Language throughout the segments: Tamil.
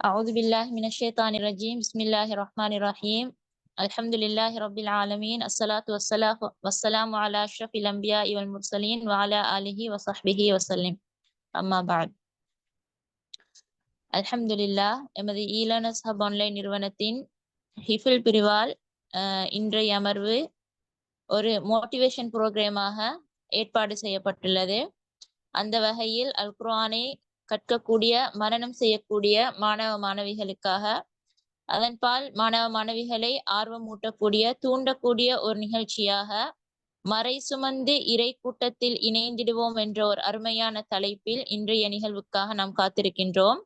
أعوذ بالله من الشيطان الرجيم بسم الله الرحمن الرحيم الحمد لله رب العالمين الصلاة والسلام على أشرف الأنبياء والمرسلين وعلى آله وصحبه وسلم أما بعد அல்ஹம்துலில்லாஹ் எமது ஈலானஸ் ஹப் ஆன்லைன் நிறுவனத்தின் ஹிஃபில் பிரிவால் இன்றைய அமர்வு ஒரு மோட்டிவேஷன் புரோகிராமாக ஏற்பாடு செய்யப்பட்டுள்ளது. அந்த வகையில் அல் குர்ஆனை கற்கக்கூடிய மனனம் செய்யக்கூடிய மாணவ மாணவிகளுக்காக அதன்பால் மாணவ மாணவிகளை ஆர்வமூட்டக்கூடிய தூண்டக்கூடிய ஒரு நிகழ்ச்சியாக மறை சுமந்து இறை கூட்டத்தில் இணைந்திடுவோம் என்ற ஒரு அருமையான தலைப்பில் இன்றைய நிகழ்வுக்காக நாம் காத்திருக்கின்றோம்.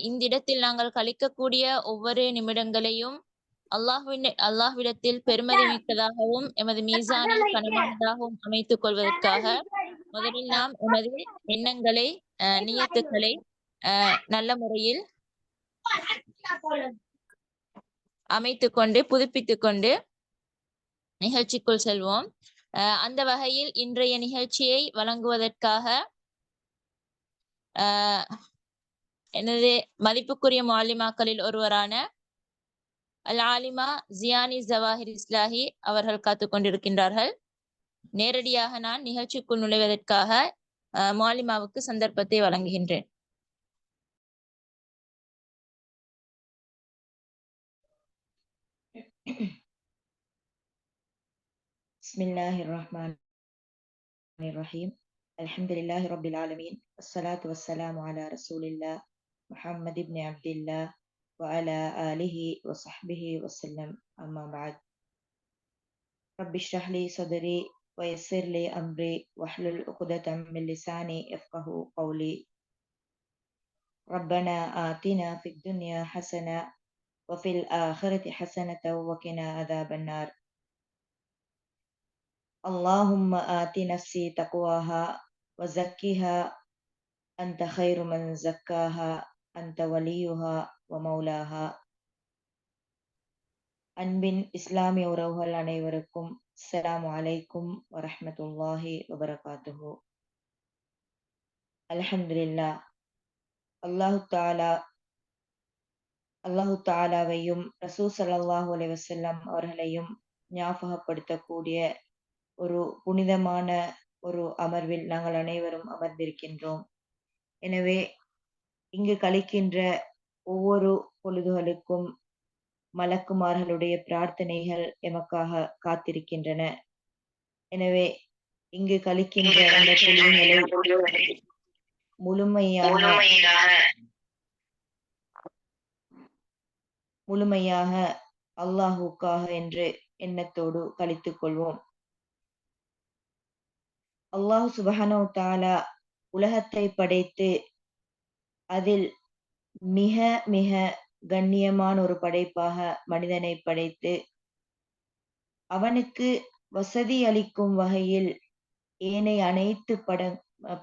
இந்த இடத்தில் நாங்கள் கழிக்கக்கூடிய ஒவ்வொரு நிமிடங்களையும் அல்லாஹ்விடத்தில் பெருமதி மிக்கதாகவும் எமது மீசானில் கனமானதாகவும் அமைத்துக் கொள்வதற்காக முதலில் நாம் எமது எண்ணங்களை நியத்துக்களை நல்ல முறையில் அமைத்துக் கொண்டு புதுப்பித்துக் கொண்டு நிகழ்ச்சிக்குள் செல்வோம். அந்த வகையில் இன்றைய நிகழ்ச்சியை வழங்குவதற்காக எனது மதிப்புக்குரிய மாலிமாக்களில் ஒருவரான அல் ஆலிமா ஜியானி ஜவாஹிர் இஸ்லாஹி அவர்கள் காத்துக் கொண்டிருக்கின்றார்கள். நேரடியாக நான் நிகழ்ச்சிக்குள் நுழைவதற்காக மாலிமாவுக்கு சந்தர்ப்பத்தை வழங்குகின்றேன். Bismillahirrahmanirrahim. Alhamdulillahi Rabbil Alamin. Assalatu wassalamu ala Rasulillah Muhammad ibn Abdillah wa ala alihi wa sahbihi wa sallam. Amma ba'd. Rabbi shrah li sadri wa yassir li amri wahlul uqdatam min lisani yafqahu qawli. Rabbana atina fid dunya hasana wa fil akhirati hasanatan wa qina adhaban nar. Allahumma ati nafsi taqwaha wa zakkiha anta khairu man zakkaha anta waliyuha wa maulaha. அன்பின் இஸ்லாமிய உறவுகள் அனைவருக்கும் அஸ்ஸலாமு அலைக்கும் வரஹ்மத்துல்லாஹி வபரகாத்துஹு. அல்ஹம்துலில்லாஹ், அல்லாஹு தாலாவையும் ரசூல் ஸல்லல்லாஹு அலைஹி வஸல்லம் அவர்களையும் ஞாபகப்படுத்தக்கூடிய ஒரு புனிதமான ஒரு அமர்வில் நாங்கள் அனைவரும் அமர்ந்திருக்கின்றோம். எனவே இங்கு கழிக்கின்ற ஒவ்வொரு பொழுதுகளுக்கும் மலக்குமார்களுடைய பிரார்த்தனைகள் எமக்காக காத்திருக்கின்றன. எனவே இங்கு கழிக்கின்ற இந்த பொழுதுகளை முழுமையாக அல்லாஹுக்காக என்று எண்ணத்தோடு கழித்துக் கொள்வோம். அல்லாஹ் சுப்ஹானஹு வ தஆலா உலகத்தை படைத்து அதில் மிக மிக கண்ணியமான ஒரு படைப்பாக மனிதனை படைத்து அவனுக்கு வசதி அளிக்கும் வகையில் ஏனைய அனைத்து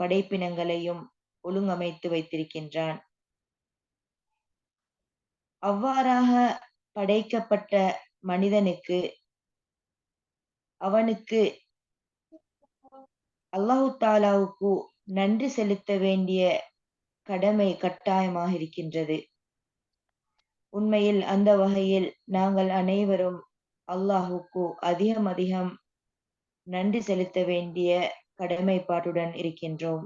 படைப்பினங்களையும் ஒழுங்கமைத்து வைத்திருக்கின்றான். அவ்வாறாக படைக்கப்பட்ட மனிதனுக்கு அவனுக்கு அல்லாஹு தாலாவுக்கு நன்றி செலுத்த வேண்டிய கடமை கட்டாயமாக இருக்கின்றது. உண்மையில் அந்த வகையில் நாங்கள் அனைவரும் அல்லாஹுக்கு அதிகம் அதிகம் நன்றி செலுத்த வேண்டிய கடமைப்பாட்டுடன் இருக்கின்றோம்.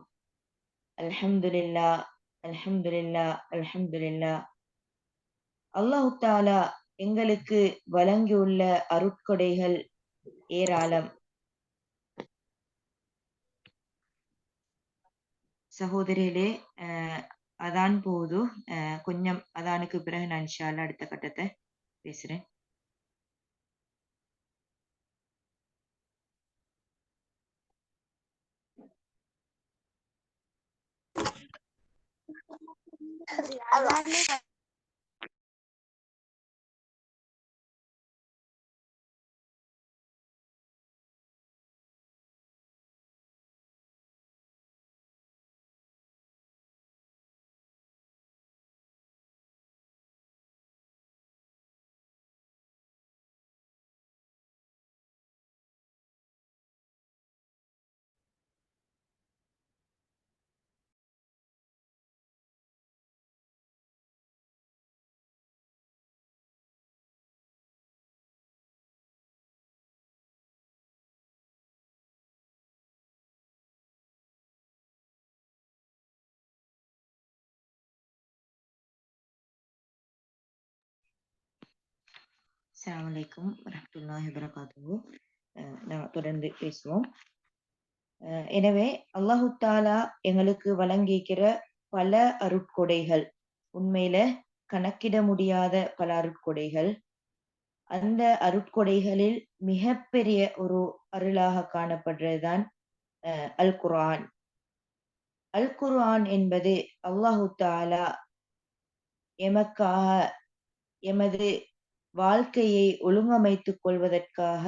அல்ஹம்துலில்லாஹ், அல்ஹம்துலில்லாஹ், அல்ஹம்துலில்லாஹ். அல்லாஹு தாலா எங்களுக்கு வழங்கியுள்ள அருட்கொடைகள் ஏராளம். சகோதரிகளே, அதான் போது கொஞ்சம் அதானுக்கு பிறகு நான் இன்ஷா அல்லாஹ் அடுத்த கட்டத்தை பேசுறேன். அஸ்ஸலாமு அலைக்கும் வரஹ்மத்துல்லாஹி வபரகாத்துஹு. நாம் தொடர்ந்து பேசுவோம். எனவே அல்லாஹு தாலா எங்களுக்கு வழங்கியிருக்கிற பல அருட்கொடைகள், உண்மையில கணக்கிட முடியாத பல அருட்கொடைகள். அந்த அருட்கொடைகளில் மிகப்பெரிய ஒரு அருளாக காணப்படுறதுதான் அல் குர்ஆன். அல் குர்ஆன் என்பது அல்லாஹு தாலா எமக்காக எமது வாழ்க்கையை ஒழுங்கமைத்துக் கொள்வதற்காக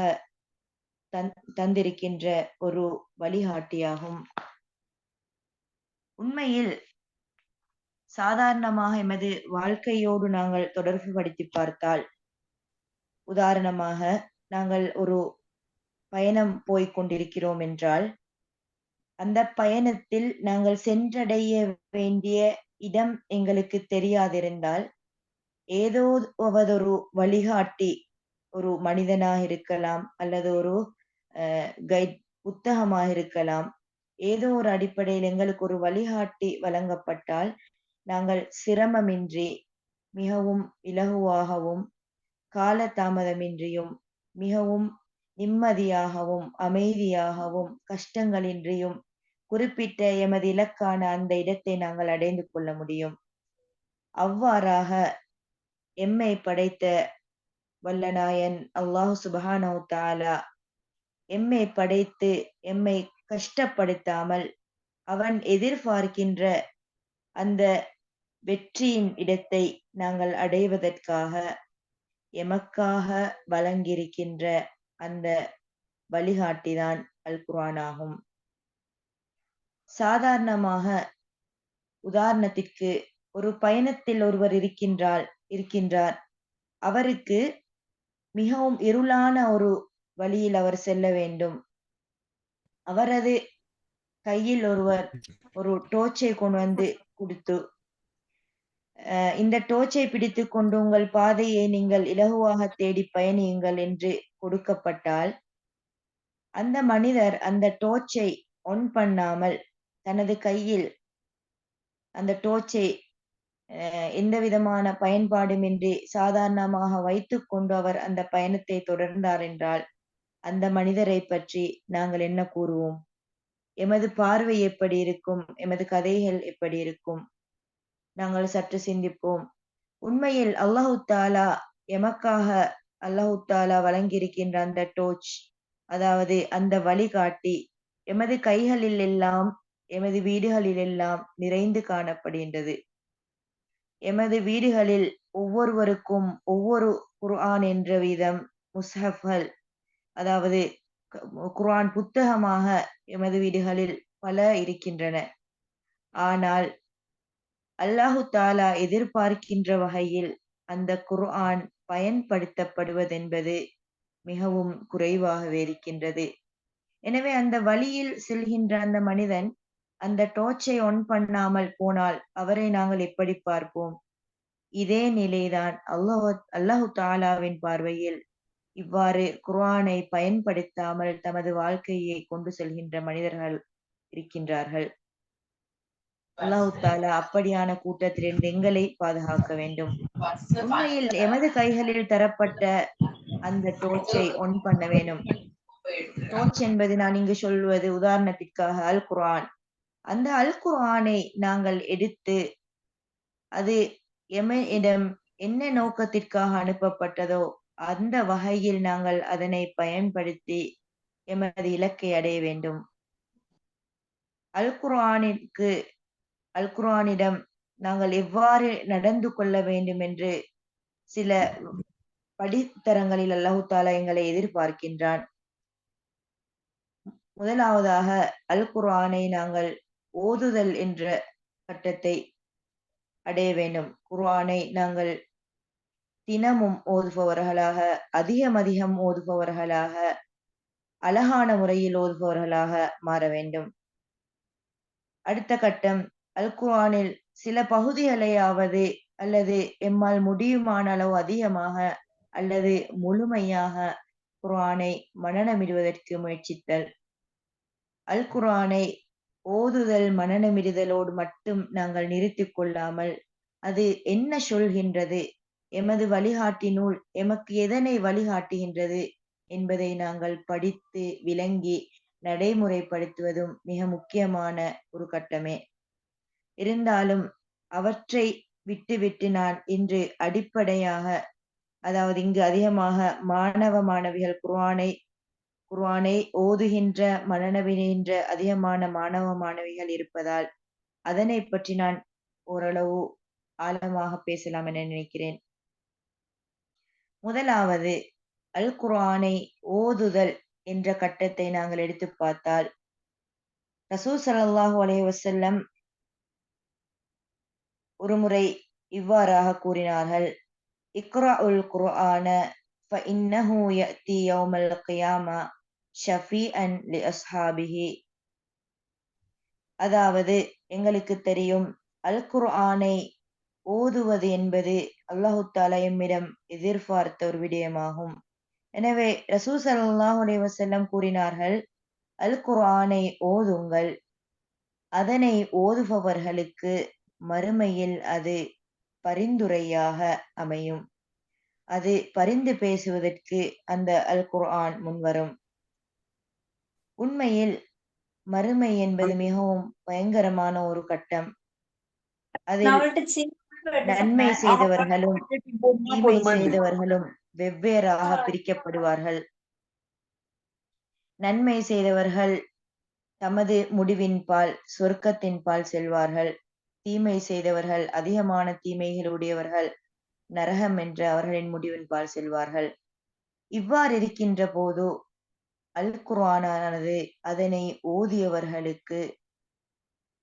தந்திருக்கின்ற ஒரு வழிகாட்டியாகும். உண்மையில் சாதாரணமாக எமது வாழ்க்கையோடு நாங்கள் தொடர்பு படுத்தி பார்த்தால், உதாரணமாக நாங்கள் ஒரு பயணம் போய்க் கொண்டிருக்கிறோம் என்றால், அந்த பயணத்தில் நாங்கள் சென்றடைய வேண்டிய இடம் எங்களுக்கு தெரியாதிருந்தால், ஏதோ ஒரு வழிகாட்டி, ஒரு மனிதனாக இருக்கலாம் அல்லது ஒரு கைட் புத்தகமாக இருக்கலாம், ஏதோ ஒரு அடிப்படையில் எங்களுக்கு ஒரு வழிகாட்டி வழங்கப்பட்டால், நாங்கள் சிரமமின்றி மிகவும் இலகுவாகவும் காலதாமதமின்றியும் மிகவும் நிம்மதியாகவும் அமைதியாகவும் கஷ்டங்களின்றியும் குறிப்பிட்ட எமது இலக்கான அந்த இடத்தை நாங்கள் அடைந்து கொள்ள முடியும். அவ்வாறாக எம்மை படைத்த வல்லநாயன் அல்லாஹு சுப்ஹானஹு தஆலா எம்மை படைத்து எம்மை கஷ்டப்படுத்தாமல் அவன் எதிர்பார்க்கின்ற அந்த வெற்றியின் இடத்தை நாங்கள் அடைவதற்காக எமக்காக வழங்கியிருக்கின்ற அந்த வழிகாட்டிதான் அல் குர்ஆன் ஆகும். சாதாரணமாக உதாரணத்திற்கு ஒரு பயணத்தில் ஒருவர் இருக்கின்றார். அவருக்கு மிகவும் இருளான ஒரு வழியில் அவர் செல்ல வேண்டும். அவரது கையில் ஒருவர் ஒரு டோர்ச்சை கொண்டு வந்து கொடுத்து, இந்த டோர்ச்சை பிடித்துக் கொண்டு உங்கள் பாதையை நீங்கள் இலகுவாக தேடி பயணியுங்கள் என்று கொடுக்கப்பட்டால், அந்த மனிதர் அந்த டோர்ச்சை ஆன் பண்ணாமல் தனது கையில் அந்த டோர்ச்சை எந்த விதமான பயன்பாடுமின்றி சாதாரணமாக வைத்துக்கொண்டு அவர் அந்த பயணத்தை தொடர்ந்தார் என்றால், அந்த மனிதரை பற்றி நாங்கள் என்ன கூறுவோம்? எமது பார்வை எப்படி இருக்கும்? எமது கதைகள் எப்படி இருக்கும்? நாங்கள் சற்று சிந்திப்போம். உண்மையில் அல்லாஹு தாலா எமக்காக அல்லாஹு தாலா வழங்கியிருக்கின்ற அந்த டோர்ச், அதாவது அந்த வழிகாட்டி எமது கைகளில் எல்லாம் எமது வீடுகளில் எல்லாம் நிறைந்து காணப்படுகின்றது. எமது வீடுகளில் ஒவ்வொருவருக்கும் ஒவ்வொரு குர்ஆன் என்ற விதம் முஸ்ஹஃப்கள், அதாவது குர்ஆன் புத்தகமாக எமது வீடுகளில் பல இருக்கின்றன. ஆனால் அல்லாஹு தாலா எதிர்பார்க்கின்ற வகையில் அந்த குர்ஆன் பயன்படுத்தப்படுவதென்பது மிகவும் குறைவாகவே இருக்கின்றது. எனவே அந்த வழியில் செல்கின்ற அந்த மனிதன் அந்த டோர்ச்சை ஆன் பண்ணாமல் போனால் அவரை நாங்கள் எப்படி பார்ப்போம்? இதே நிலைதான் அல்லாஹு தாலாவின் பார்வையில் இவ்வாறு குர்ஆனை பயன்படுத்தாமல் தமது வாழ்க்கையை கொண்டு செல்கின்ற மனிதர்கள் இருக்கின்றார்கள். அல்லாஹு தாலா அப்படியான கூட்டத்திலிருந்து எங்களை பாதுகாக்க வேண்டும். உண்மையில் எமது கைகளில் தரப்பட்ட அந்த டோர்ச்சை ஆன் பண்ண வேணும். டோர்ச் என்பது நான் இங்கு சொல்வது உதாரணத்திற்காக அல் குர்ஆன். அந்த அல் குர்ஆனை நாங்கள் எடுத்து அது எம்மிடம் என்ன நோக்கத்திற்காக அனுப்பப்பட்டதோ அந்த வகையில் நாங்கள் அதனை பயன்படுத்தி எமது இலக்கை அடைய வேண்டும். அல் குர்ஆனிடம் நாங்கள் எவ்வாறு நடந்து கொள்ள வேண்டும் என்று சில படித்தரங்களில் அல்லாஹு தாலா எங்களை எதிர்பார்க்கின்றான். முதலாவதாக அல் குர்ஆனை நாங்கள் ஓதுதல் என்ற கட்டத்தை அடைய வேண்டும். குர்ஆனை நாங்கள் தினமும் ஓதுபவர்களாக, அதிகம் ஓதுபவர்களாக, அழகான முறையில் ஓதுபவர்களாக மாற வேண்டும். அடுத்த கட்டம், அல் குர்ஆனில் சில பகுதிகளையாவது அல்லது எம்மால் முடியுமான அளவு அதிகமாக அல்லது முழுமையாக குர்ஆனை மனனமிடுவதற்கு முயற்சித்தல். அல் குர்ஆனை ஓதுதல் மனனமிடுதலோடு மட்டும் நாங்கள் நிறுத்திக் கொள்ளாமல் அது என்ன சொல்கின்றது, எமது வழிகாட்டி நூல் எமக்கு எதனை வழிகாட்டுகின்றது என்பதை நாங்கள் படித்து விளங்கி நடைமுறைப்படுத்துவதும் மிக முக்கியமான ஒரு கட்டமே. இருந்தாலும் அவற்றை விட்டுவிட்டு நான் இன்று அடிப்படையாக, அதாவது இங்கு அதிகமாக மாணவ மாணவிகள் குர்ஆனை ஓதுகின்ற, மனனவிடுகின்ற அதிகமான மாணவ மாணவிகள் இருப்பதால் அதனை பற்றி நான் ஓரளவு ஆழமாக பேசலாம் என நினைக்கிறேன். முதலாவது, அல் குர்ஆனை ஓதுதல் என்ற கட்டத்தை நாங்கள் எடுத்து பார்த்தால், ரசூல் ஸல்லல்லாஹு அலைஹி வஸல்லம் ஒருமுறை இவ்வாறாக கூறினார்கள், இக்ரஉல் குர்ஆன ஃபஇன்னஹு யஅதி யௌமல் கியாமா ஷஃபீஅன் லிஅஸ்ஹாபிஹி. அதாவது எங்களுக்கு தெரியும், அல் குர்ஆனை ஓதுவது என்பது அல்லாஹு தஆலா எம்மிடம் எதிர்பார்த்த ஒரு விடயமாகும். எனவே ரசூல் ஸல்லல்லாஹு அலைஹி வஸல்லம் கூறினார்கள், அல் குர்ஆனை ஓதுங்கள், அதனை ஓதுபவர்களுக்கு மறுமையில் அது பரிந்துரையாக அமையும். அது பரிந்து பேசுவதற்கு அந்த அல் குர்ஆன் முன்வரும். உண்மையில் மறுமை என்பது மிகவும் பயங்கரமான ஒரு கட்டம். அதில் நன்மை செய்தவர்களும் தீமை செய்தவர்களும் வெவ்வேறாக பிரிக்கப்படுவார்கள். நன்மை செய்தவர்கள் தமது முடிவின் பால், சொர்க்கத்தின் பால் செல்வார்கள். தீமை செய்தவர்கள், அதிகமான தீமைகளுடையவர்கள், நரகம் என்ற அவர்களின் முடிவின் பால் செல்வார்கள். இவ்வாறு இருக்கின்ற போது அல் குர்ஆனானது அதனை ஓதியவர்களுக்கு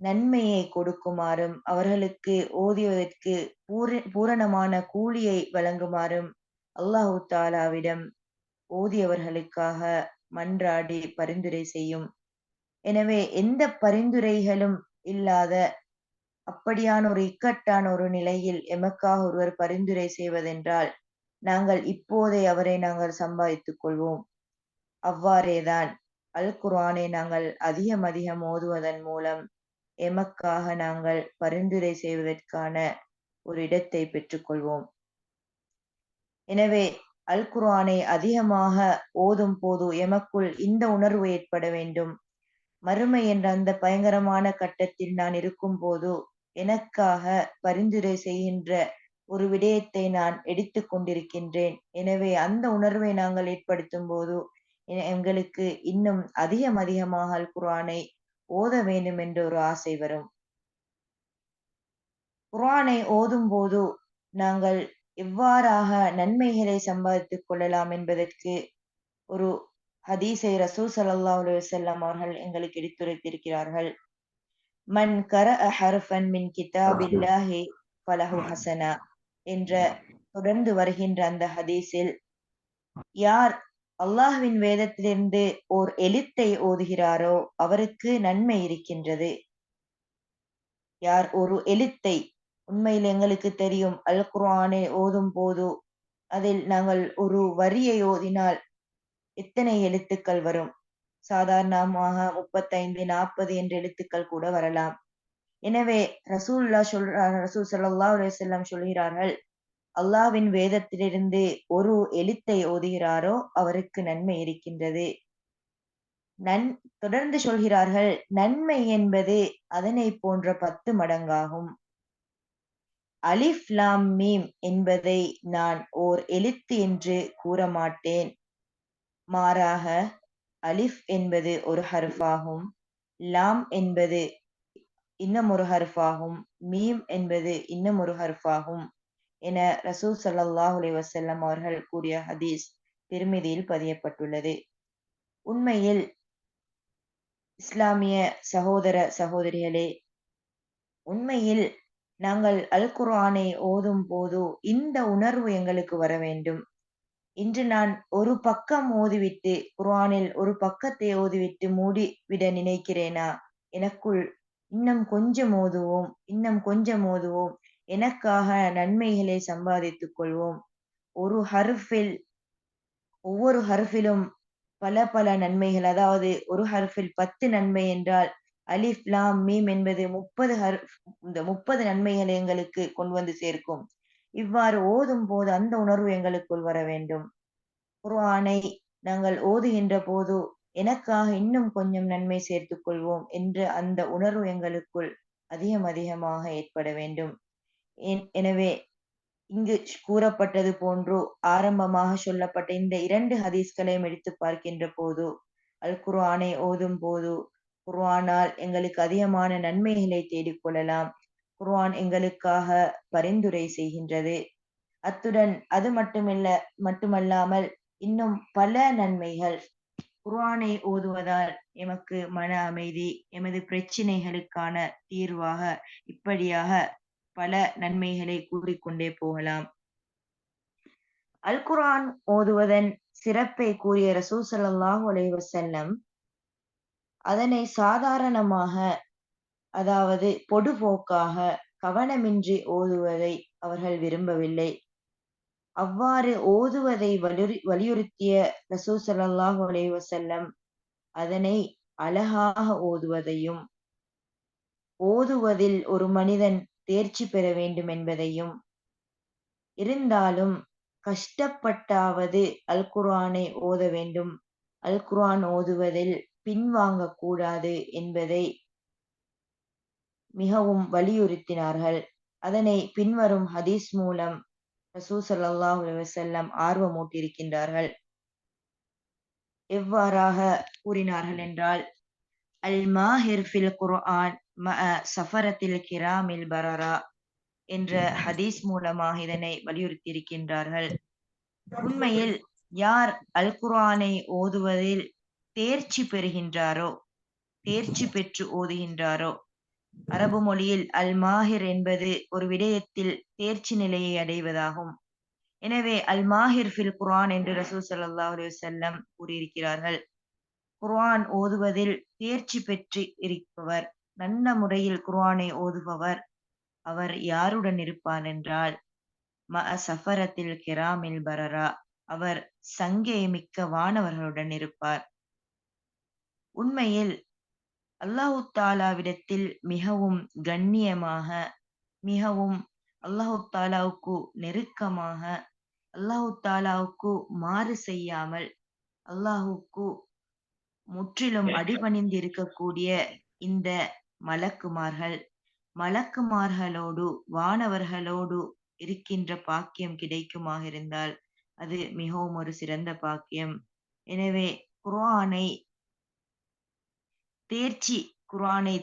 நன்மையை கொடுக்குமாறும், அவர்களுக்கு ஓதியதற்கு பூரணமான கூலியை வழங்குமாறும் அல்லாஹு தஆலாவிடம் ஓதியவர்களுக்காக மன்றாடி பரிந்துரை செய்யும். எனவே எந்த பரிந்துரைகளும் இல்லாத அப்படியான ஒரு இக்கட்டான ஒரு நிலையில் எமக்காக ஒருவர் பரிந்துரை செய்வதென்றால், நாங்கள் இப்போதே அவரை நாங்கள் சம்பாதித்துக் கொள்வோம். அவ்வாறேதான் அல் குர்ஆனை நாங்கள் அதிகம் ஓதுவதன் மூலம் எமக்காக நாங்கள் பரிந்துரை செய்வதற்கான ஒரு இடத்தை பெற்றுக்கொள்வோம். எனவே அல் குர்ஆனை அதிகமாக ஓதும் போது எமக்குள் இந்த உணர்வு ஏற்பட வேண்டும், மறுமை என்ற அந்த பயங்கரமான கட்டத்தில் நான் இருக்கும்போது எனக்காக பரிந்துரை செய்கின்ற ஒரு விடயத்தை நான் எடுத்துக் கொண்டிருக்கின்றேன். எனவே அந்த உணர்வை நாங்கள் ஏற்படுத்தும் போது எங்களுக்கு இன்னும் அதிகமாக அல் குர்ஆனை ஓத வேண்டும் என்ற ஒரு ஆசை வரும். குர்ஆனை ஓதும் போது நாங்கள் எவ்வாறாக நன்மைகளை சம்பாதித்துக் கொள்ளலாம் என்பதற்கு ஒரு ஹதீஸை ரசூல் ஸல்லல்லாஹு அலைஹி வஸல்லம் அவர்கள் எங்களுக்கு எடுத்துரைத்திருக்கிறார்கள். மன் கரஅ ஹர்ஃபன் மின் கிதாபில்லாஹி ஃபலஹு ஹஸனா என்ற தொடர்ந்து வருகின்ற அந்த ஹதீஸில், யார் அல்லாஹ்வின் வேதத்திலிருந்து ஓர் எழுத்தை ஓதுகிறாரோ அவருக்கு நன்மை இருக்கின்றது. யார் ஒரு எழுத்தை, உண்மையில் எங்களுக்கு தெரியும் அல் குர்ஆனை ஓதும் போது அதில் நாங்கள் ஒரு வரியை ஓதினால் எத்தனை எழுத்துக்கள் வரும்? சாதாரணமாக 35, 40 என்ற எழுத்துக்கள் கூட வரலாம். எனவே ரசூல் ஸல்லல்லாஹு அலைஹி வஸல்லம் சொல்கிறார்கள், அல்லாஹ்வின் வேதத்திலிருந்து ஒரு எழுத்தை ஓதுகிறாரோ அவருக்கு நன்மை இருக்கின்றது. தொடர்ந்து சொல்கிறார்கள், நன்மை என்பது அதனை போன்ற 10 மடங்காகும். அலிஃப் லாம் மீம் என்பதை நான் ஓர் எழுத்து என்று கூற மாட்டேன். மாறாக அலிஃப் என்பது ஒரு ஹர்ஃபாகும், லாம் என்பது இன்னும் ஒரு ஹர்ஃபாகும், மீம் என்பது இன்னும் ஒரு ஹர்ஃபாகும் என ரசூல் ஸல்லல்லாஹு அலைஹி வஸல்லம் அவர்கள் கூறிய ஹதீஸ் திர்மிதியில் பதியப்பட்டுள்ளது. உண்மையில் இஸ்லாமிய சகோதர சகோதரிகளே, உண்மையில் நாங்கள் அல் குர்ஆனை ஓதும் போது இந்த உணர்வு எங்களுக்கு வர வேண்டும். இன்று நான் ஒரு பக்கம் ஓதிவிட்டு, குர்ஆனில் ஒரு பக்கத்தை ஓதிவிட்டு மூடிவிட நினைக்கிறேனா? எனக்குள் இன்னும் கொஞ்சம் ஓதுவோம், இன்னும் கொஞ்சம் ஓதுவோம், எனக்காக நன்மைகளை சம்பாதித்துக் கொள்வோம். ஒவ்வொரு ஹர்ஃபிலும் பல நன்மைகள், அதாவது ஒரு ஹர்ஃபில் 10 நன்மை என்றால் அலிஃப் லாம் மீம் என்பது 30 இந்த 30 நன்மைகளை எங்களுக்கு கொண்டு வந்து சேர்க்கும். இவ்வாறு ஓதும் போது அந்த உணர்வு எங்களுக்குள் வர வேண்டும். குர்ஆனை நாங்கள் ஓதுகின்ற போது எனக்காக இன்னும் கொஞ்சம் நன்மை சேர்த்துக் கொள்வோம் என்ற அந்த உணர்வு எங்களுக்குள் அதிகமாக ஏற்பட வேண்டும். எனவே இங்கு கூறப்பட்டது போன்று ஆரம்பமாக சொல்லப்பட்ட இந்த 2 ஹதீஸ்களையும் எடுத்து பார்க்கின்ற போது அல் குர்ஆனை ஓதும் போது குர்ஆனால் எங்களுக்கு அதிகமான நன்மைகளை தேடிக்கொள்ளலாம். குர்ஆன் எங்களுக்காக பரிந்துரை செய்கின்றது. அத்துடன் அது மட்டுமல்லாமல் இன்னும் பல நன்மைகள் குர்ஆனை ஓதுவதால் எமக்கு மன அமைதி, எமது பிரச்சினைகளுக்கான தீர்வாக இப்படியாக பல நன்மைகளை கூறிக்கொண்டே போகலாம். அல் குர்ஆன் ஓதுவதன் சிறப்பை கூறிய ரசூல் ஸல்லல்லாஹு அலைஹி வஸல்லம் அதனை சாதாரணமாக, அதாவது பொடுபோக்காக, கவனமின்றி ஓதுவதை அவர்கள் விரும்பவில்லை. அவ்வாறு ஓதுவதை வலியுறுத்திய ரசூல் ஸல்லல்லாஹு அலைஹி வஸல்லம் அதனை அழகாக ஓதுவதையும், ஓதுவதில் ஒரு மனிதன் தேர்ச்சி பெற வேண்டும் என்பதையும், இருந்தாலும் கஷ்டப்பட்டாவது அல் குர்ஆனை ஓத வேண்டும், அல் குர்ஆன் ஓதுவதில் பின்வாங்கக் கூடாது என்பதை மிகவும் வலியுறுத்தினார்கள். அதனை பின்வரும் ஹதீஸ் மூலம் ரசூல் ஸல்லல்லாஹு அலைஹி வஸல்லம் ஆர்வமூட்டியிருக்கின்றார்கள். எவ்வாறாக கூறினார்கள் என்றால், அல் மாஹிர் ஃபில் குர்ஆன் மஅ ஸஃபரத்தில் கிராமில் பரரா என்ற ஹதீஸ் மூலமாக இதனை வலியுறுத்தியிருக்கின்றார்கள். உண்மையில் யார் அல் குர்ஆனை ஓதுவதில் தேர்ச்சி பெறுகின்றாரோ, தேர்ச்சி பெற்று ஓதுகின்றாரோ, அரபு மொழியில் அல் மாஹிர் என்பது ஒரு விடயத்தில் தேர்ச்சி நிலையை அடைவதாகும். எனவே அல் மாஹிர் ஃபில் குர்ஆன் என்று ரசூல் ஸல்லல்லாஹு அலைஹி வஸல்லம் கூறியிருக்கிறார்கள். குர்ஆன் ஓதுவதில் தேர்ச்சி பெற்று இருப்பவர், நல்ல முறையில் குர்ஆனை ஓதுபவர், அவர் யாருடன் இருப்பார் என்றால் மஅ ஸஃபரத்தில் கிராமில் பரரா, அவர் சங்கை மிக்க வானவர்களுடன் இருப்பார். உண்மையில் அல்லாஹு தஆலாவிடத்தில் மிகவும் கண்ணியமாக, மிகவும் அல்லாஹு தஆலாவுக்கு நெருக்கமாக, அல்லாஹு தஆலாவுக்கு மாறு செய்யாமல், அல்லாஹுக்கு முற்றிலும் அடிபணிந்து இருக்கக்கூடிய இந்த மலக்குமார்களோடு, வானவர்களோடு இருக்கின்ற பாக்கியம் கிடைக்குமாக இருந்தால் அது மிகவும் ஒரு சிறந்த பாக்கியம். எனவே குர்ஆனை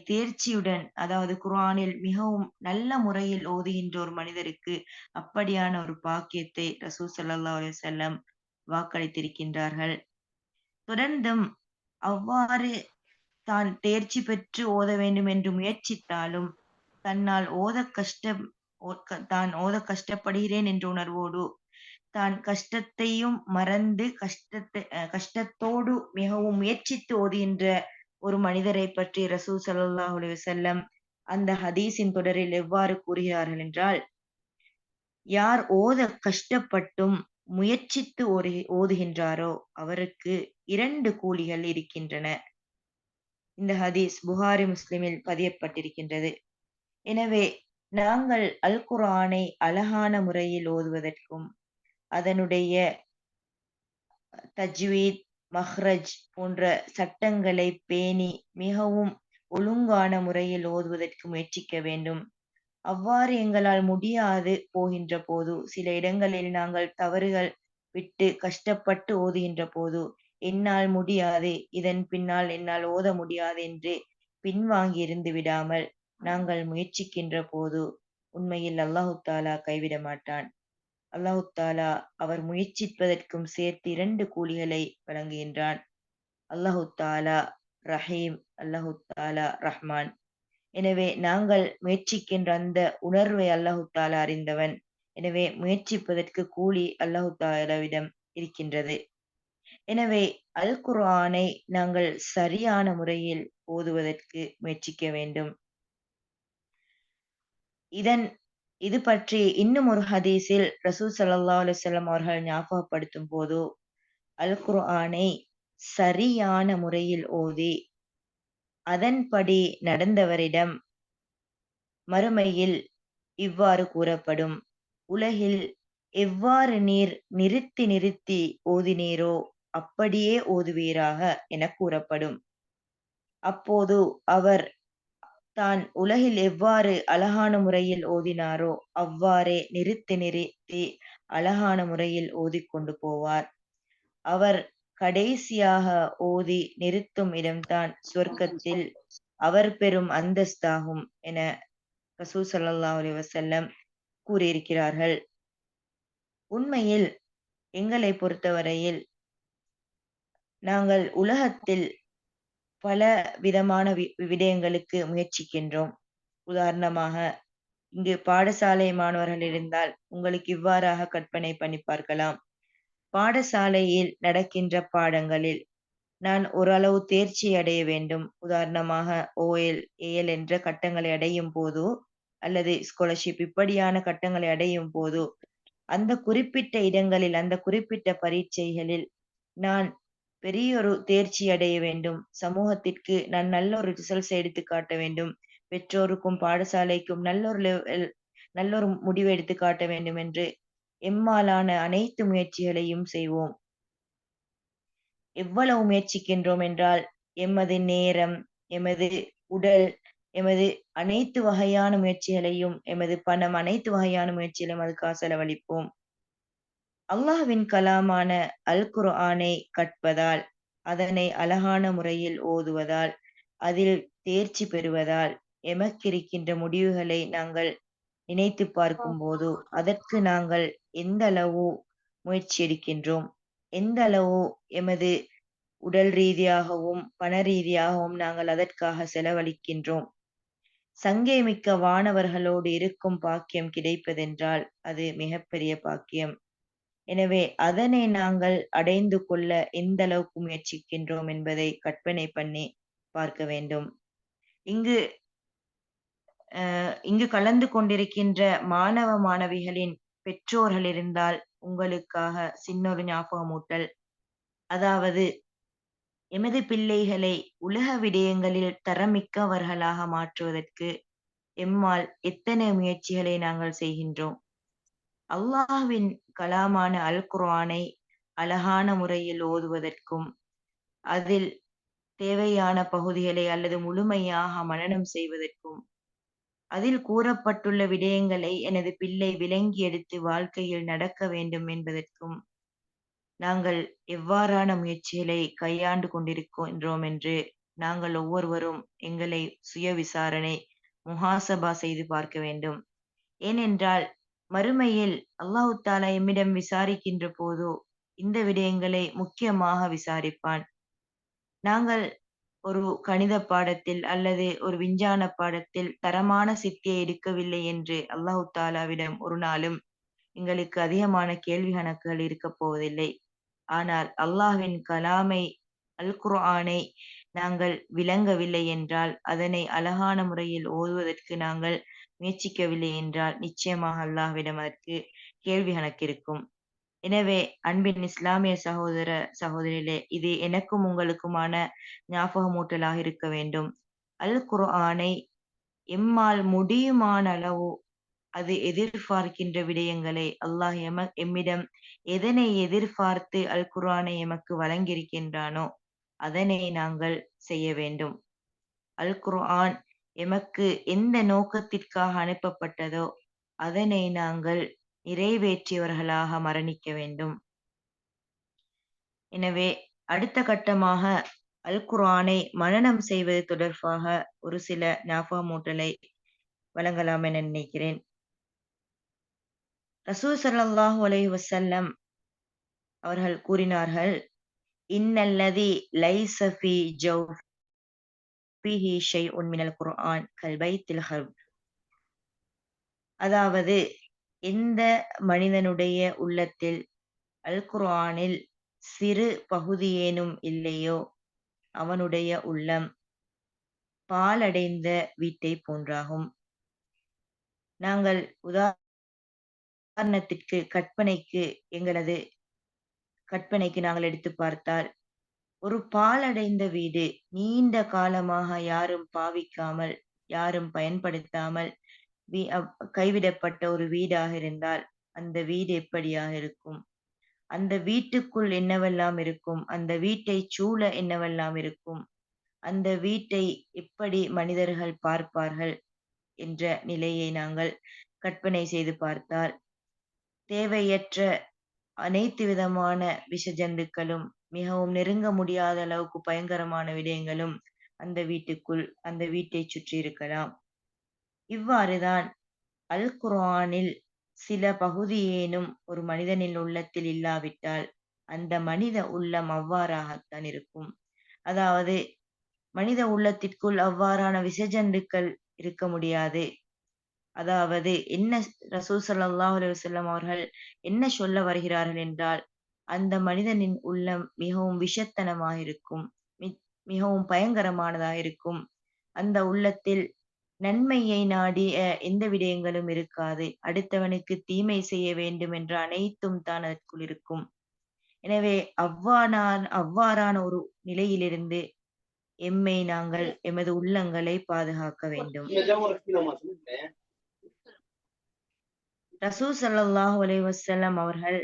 தேர்ச்சியுடன், அதாவது குர்ஆனில் மிகவும் நல்ல முறையில் ஓதுகின்ற ஒரு மனிதருக்கு அப்படியான ஒரு பாக்கியத்தை ரசூல் ஸல்லல்லாஹு அலைஹி வஸல்லம் வாக்களித்திருக்கின்றார்கள். தொடர்ந்தும் அவ்வாறு தான் தேர்ச்சி பெற்று ஓத வேண்டும் என்று முயற்சித்தாலும் தன்னால் தான் ஓத கஷ்டப்படுகிறேன் என்ற உணர்வோடு தான் கஷ்டத்தையும் மறந்து கஷ்டத்தோடு மிகவும் முயற்சித்து ஓதுகின்ற ஒரு மனிதரை பற்றி ரசூல் ஸல்லல்லாஹு அலைஹி வஸல்லம் அந்த ஹதீஸின் தொடரில் எவ்வாறு கூறுகிறார்கள் என்றால், யார் ஓத கஷ்டப்பட்டும் முயற்சித்து ஓதுகின்றாரோ அவருக்கு 2 கூலிகள் இருக்கின்றன. இந்த ஹதீஸ் புகாரி, முஸ்லிமில் பதியப்பட்டிருக்கின்றது. எனவே நாங்கள் அல் குர்ஆனை அழகான முறையில் ஓதுவதற்கும், அதனுடைய தஜ்வீத், மஹ்ரஜ் போன்ற சட்டங்களை பேணி மிகவும் ஒழுங்கான முறையில் ஓதுவதற்கு முயற்சிக்க வேண்டும். அவ்வாறு எங்களால் முடியாது போகின்ற போது, சில இடங்களில் நாங்கள் தவறுகள் விட்டு கஷ்டப்பட்டு ஓதுகின்ற போது, என்னால் முடியாது, இதன் பின்னால் என்னால் ஓத முடியாது என்று பின்வாங்கி இருந்து விடாமல் நாங்கள் முயற்சிக்கின்ற போது உண்மையில் அல்லாஹு தஆலா கைவிட மாட்டான். அல்லாஹு தஆலா அவர் முயற்சிப்பதற்கும் சேர்த்து 2 கூலிகளை வழங்குகின்றான். அல்லாஹு தஆலா ரஹீம், அல்லாஹு தஆலா ரஹ்மான். எனவே நாங்கள் முயற்சிக்கின்ற அந்த உணர்வை அல்லாஹு தஆலா அறிந்தவன். எனவே முயற்சிப்பதற்கு கூலி அல்லாஹு தஆலாவிடம் இருக்கின்றது. எனவே அல் குர்ஆனை நாங்கள் சரியான முறையில் ஓதுவதற்கு முயற்சிக்க வேண்டும். இது பற்றி இன்னும் ஒரு ஹதீஸில் ரசூல் ஸல்லல்லாஹு அலைஹி வஸல்லம் அவர்கள் ஞாபகப்படுத்தும் போது, அல் குர்ஆனை சரியான முறையில் ஓதி அதன்படி நடந்தவரிடம் மறுமையில் இவ்வாறு கூறப்படும், உலகில் எவ்வாறு நீர் நிறுத்தி நிறுத்தி ஓதினீரோ அப்படியே ஓதுவீராக எனக் கூறப்படும். அப்போது அவர் தான் உலகில் எவ்வாறு அழகான முறையில் ஓதினாரோ அவ்வாறே நிறுத்தி நிறுத்தி அழகான முறையில் ஓதிக்கொண்டு போவார். அவர் கடைசியாக ஓதி நிறுத்தும் இடம்தான் சுவர்க்கத்தில் அவர் பெறும் அந்தஸ்தாகும் என ரசூல் ஸல்லல்லாஹு அலைஹி வஸல்லம் கூறியிருக்கிறார்கள். உண்மையில் எங்களை பொறுத்தவரையில் நாங்கள் உலகத்தில் பல விதமான விடயங்களுக்கு முயற்சிக்கின்றோம். உதாரணமாக, இங்கு பாடசாலை மாணவர்கள் இருந்தால் உங்களுக்கு இவ்வாறாக கற்பனை பண்ணி பார்க்கலாம். பாடசாலையில் நடக்கின்ற பாடங்களில் நான் ஓரளவு தேர்ச்சி அடைய வேண்டும். உதாரணமாக OL, AL என்ற கட்டங்களை அடையும் போதோ அல்லது ஸ்காலர்ஷிப் இப்படியான கட்டங்களை அடையும் போதோ அந்த குறிப்பிட்ட இடங்களில் அந்த குறிப்பிட்ட பரீட்சைகளில் நான் பெரியொரு தேர்ச்சி அடைய வேண்டும். சமூகத்திற்கு நான் நல்ல ஒரு ரிசல்ட்ஸ் எடுத்து காட்ட வேண்டும். பெற்றோருக்கும் பாடசாலைக்கும் நல்ல ஒரு முடிவு எடுத்து காட்ட வேண்டும் என்று எம்மாலான அனைத்து முயற்சிகளையும் செய்வோம். எவ்வளவு முயற்சிக்கின்றோம் என்றால் எமது நேரம், எமது உடல், எமது அனைத்து வகையான முயற்சிகளையும், எமது பணம் அனைத்து வகையான முயற்சிகளையும் அதுக்காக செலவழிப்போம். அல்லாஹ்வின் கலாமான அல் குர்ஆனை கற்பதால், அதனை அழகான முறையில் ஓதுவதால், அதில் தேர்ச்சி பெறுவதால் எமக்கிருக்கின்ற முடிவுகளை நாங்கள் நினைத்துப் பார்க்கும்போது, அதற்கு நாங்கள் எந்த அளவு முயற்சி எடுக்கின்றோம், எந்த அளவு எமது உடல் ரீதியாகவும், பண ரீதியாகவும் நாங்கள் அதற்காக செலவழிக்கின்றோம். சங்கை மிக்க வானவர்களோடு இருக்கும் பாக்கியம் கிடைப்பதென்றால் அது மிகப்பெரிய பாக்கியம். எனவே அதனை நாங்கள் அடைந்து கொள்ள எந்த அளவுக்கு முயற்சிக்கின்றோம் என்பதை கற்பனை பண்ணி பார்க்க வேண்டும். இங்கு இங்கு கலந்து கொண்டிருக்கின்ற மாணவ மாணவிகளின் பெற்றோர்கள் இருந்தால் உங்களுக்காக சின்னொரு ஞாபகமூட்டல். அதாவது எமது பிள்ளைகளை உலக விடயங்களில் தரமிக்கவர்களாக மாற்றுவதற்கு எம்மால் எத்தனை முயற்சிகளை நாங்கள் செய்கின்றோம். அல்லாஹ்வின் கலாமான அல் குர்ஆனை அழகான முறையில் ஓதுவதற்கும், அதில் தேவையான பகுதிகளை அல்லது முழுமையாக மனனம் செய்வதற்கும், அதில் கூறப்பட்டுள்ள விடயங்களை எனது பிள்ளை விளங்கி எடுத்து வாழ்க்கையில் நடக்க வேண்டும் என்பதற்கும் நாங்கள் எவ்வாறான முயற்சிகளை கையாண்டு கொண்டிருக்கின்றோம் என்று நாங்கள் ஒவ்வொருவரும் எங்களை சுய விசாரணை, முஹாசபா செய்து பார்க்க வேண்டும். ஏனென்றால் மறுமையில் அல்லாஹ் தஆலா எம்மிடம் விசாரிக்கின்ற போது இந்த விடயங்களை முக்கியமாக விசாரிப்பான். நாங்கள் ஒரு கணித பாடத்தில் அல்லது ஒரு விஞ்ஞான பாடத்தில் தரமான சித்தியை எடுக்கவில்லை என்று அல்லாஹ் தஆலாவிடம் ஒரு நாளும் எங்களுக்கு அதிகமான கேள்வி கணக்குகள் இருக்கப் போவதில்லை. ஆனால் அல்லாஹ்வின் கலாமை அல் குர்ஆனை நாங்கள் விளங்கவில்லை என்றால், அதனை அழகான முறையில் ஓதுவதற்கு நாங்கள் முயற்சிக்கவில்லை என்றால், நிச்சயமாக அல்லாஹ்விடம் அதற்கு கேள்வி கணக்கு இருக்கும். எனவே அன்பின் இஸ்லாமிய சகோதர சகோதரிகளே, இது எனக்கும் உங்களுக்குமான ஞாபகமூட்டலாக இருக்க வேண்டும். அல் குர்ஆனை எம்மால் முடியுமான அளவு அது எதிர்பார்க்கின்ற விடயங்களை அல்லாஹ் எம்மிடம் எதனை எதிர்பார்த்து அல் குர்ஆனை எமக்கு வழங்கியிருக்கின்றானோ அதனை நாங்கள் செய்ய வேண்டும். அல் குர்ஆன் எமக்கு எந்த நோக்கத்திற்காக அனுப்பப்பட்டதோ அதனை நாங்கள் நிறைவேற்றியவர்களாக மரணிக்க வேண்டும். எனவே அடுத்த கட்டமாக அல் குர்ஆனை மனனம் செய்வது தொடர்பாக ஒரு சில ஞாபகமூட்டலை வழங்கலாம் என நினைக்கிறேன். ரசூல் ஸல்லல்லாஹு அலைஹி வஸல்லம் அவர்கள் கூறினார்கள், இன்னல்லதி லைஸ ஃபீ ஜௌஃபிஹி ஷைஉன் மினல் குர்ஆன் கல் பைத்தில் ஹர்ப். அதாவது எந்த மனிதனுடைய உள்ளத்தில் அல் குர்ஆனில் சிறு பகுதியேனும் இல்லையோ அவனுடைய உள்ளம் பாழடைந்த வீட்டை போன்றாகும். நாங்கள் உதாரணத்திற்கு எங்களது கற்பனைக்கு நாங்கள் எடுத்து பார்த்தால், ஒரு பாழடைந்த வீடு நீண்ட காலமாக யாரும் பாவிக்காமல், யாரும் பயன்படுத்தாமல் கைவிடப்பட்ட ஒரு வீடாக இருந்தால் அந்த வீடு எப்படியாக இருக்கும், அந்த வீட்டுக்குள் என்னவெல்லாம் இருக்கும், அந்த வீட்டைச் சூழ என்னவெல்லாம் இருக்கும், அந்த வீட்டை எப்படி மனிதர்கள் பார்ப்பார்கள் என்ற நிலையை நாங்கள் கற்பனை செய்து பார்த்தால், தேவையற்ற அனைத்து விதமான விஷ ஜந்துக்களும், மிகவும் நெருங்க முடியாத அளவுக்கு பயங்கரமான விடயங்களும் அந்த வீட்டுக்குள், அந்த வீட்டைச் சுற்றி இருக்கலாம். இவ்வாறுதான் அல் குர்ஆனில் சில பகுதியேனும் ஒரு மனிதனின் உள்ளத்தில் இல்லாவிட்டால், அந்த மனித உள்ளம் அவ்வாறாகத்தான் இருக்கும். அதாவது மனித உள்ளத்திற்குள் அவ்வாறான விஷஜந்துக்கள் இருக்க முடியாது. அதாவது என்ன ரசூல் ஸல்லல்லாஹு அலைஹி வஸல்லம் அவர்கள் என்ன சொல்ல வருகிறார்கள் என்றால், அந்த மனிதனின் உள்ளம் மிகவும் விஷத்தனமாக இருக்கும். மி மிகவும் பயங்கரமானதாக இருக்கும். அந்த உள்ளத்தில் நன்மையை நாடிய எந்த விடயங்களும் இருக்காது. அடுத்தவனுக்கு தீமை செய்ய வேண்டும் என்ற அனைத்தும் தான் அதற்குள் இருக்கும். எனவே அவ்வாறான ஒரு நிலையிலிருந்து எம்மை நாங்கள் எமது உள்ளங்களை பாதுகாக்க வேண்டும். ரசூல் ஸல்லல்லாஹு அலைஹி வஸல்லம் அவர்கள்